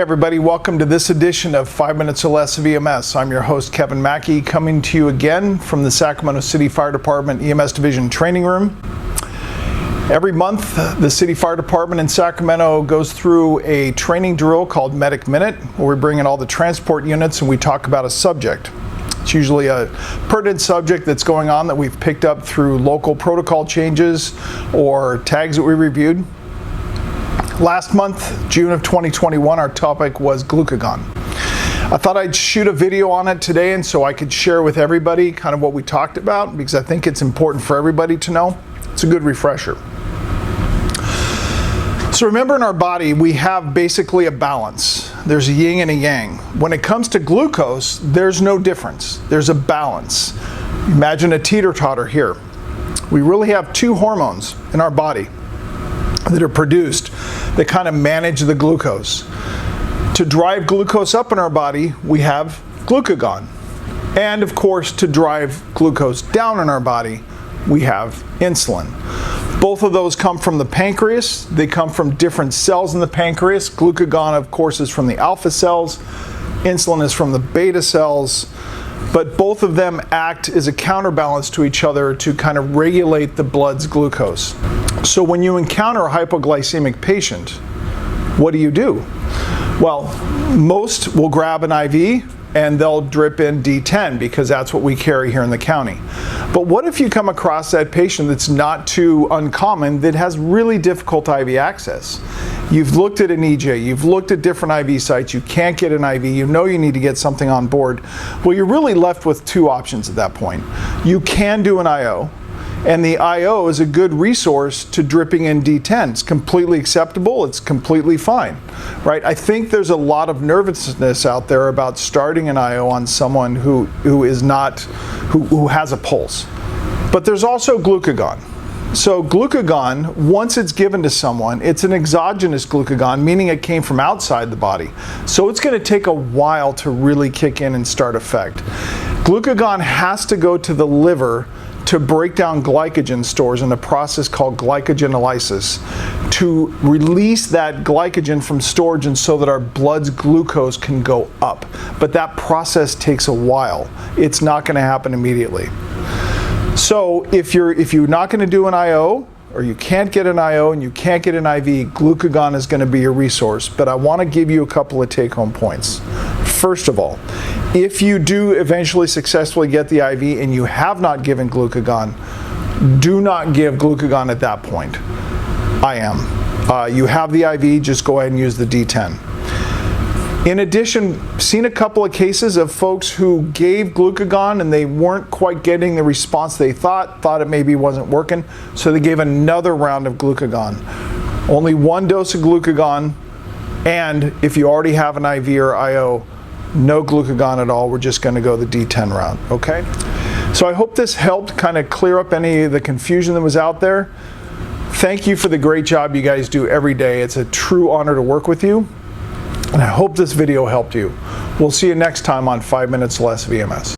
Hey everybody, welcome to this edition of 5 Minutes or Less of EMS. I'm your host Kevin Mackey, coming to you again from the Sacramento City Fire Department EMS Division Training Room. Every month, the City Fire Department in Sacramento goes through a training drill called Medic Minute, where we bring in all the transport units and we talk about a subject. It's usually a pertinent subject that's going on that we've picked up through local protocol changes or tags that we reviewed. Last month, June of 2021, our topic was Glucagon. I thought I'd shoot a video on it today and so I could share with everybody kind of what we talked about, because I think it's important for everybody to know. It's a good refresher. So remember, in our body we have basically a balance. There's a yin and a yang. When it comes to glucose, there's no difference. There's a balance. Imagine a teeter-totter here. We really have two hormones in our body that are produced that kind of manage the glucose. To drive glucose up in our body, we have glucagon. And of course, to drive glucose down in our body, we have insulin. Both of those come from the pancreas. They come from different cells in the pancreas. Glucagon, of course, is from the alpha cells. Insulin is from the beta cells. But both of them act as a counterbalance to each other to kind of regulate the blood's glucose. So when you encounter a hypoglycemic patient, what do? Well, most will grab an IV and they'll drip in D10 because that's what we carry here in the county. But what if you come across that patient that's not too uncommon, that has really difficult IV access? You've looked at an EJ, you've looked at different IV sites, you can't get an IV, you know you need to get something on board. Well, you're really left with two options at that point. You can do an IO, and the IO is a good resource to dripping in D10. It's completely acceptable, it's completely fine, right? I think there's a lot of nervousness out there about starting an IO on someone who has a pulse. But there's also glucagon. So glucagon, once it's given to someone, it's an exogenous glucagon, meaning it came from outside the body. So it's going to take a while to really kick in and start effect. Glucagon has to go to the liver to break down glycogen stores in a process called glycogenolysis, to release that glycogen from storage and so that our blood's glucose can go up. But that process takes a while. It's not going to happen immediately. So if you're not going to do an IO, or you can't get an IO and you can't get an IV, glucagon is going to be your resource. But I want to give you a couple of take-home points. First of all, if you do eventually successfully get the IV and you have not given glucagon, do not give glucagon at that point. You have the IV, just go ahead and use the D10. In addition, seen a couple of cases of folks who gave glucagon and they weren't quite getting the response they thought it maybe wasn't working, so they gave another round of glucagon. Only one dose of glucagon, and if you already have an IV or IO, no glucagon at all. We're just going to go the D10 round, okay? So I hope this helped kind of clear up any of the confusion that was out there. Thank you for the great job you guys do every day. It's a true honor to work with you. And I hope this video helped you. We'll see you next time on 5 Minutes Less of EMS.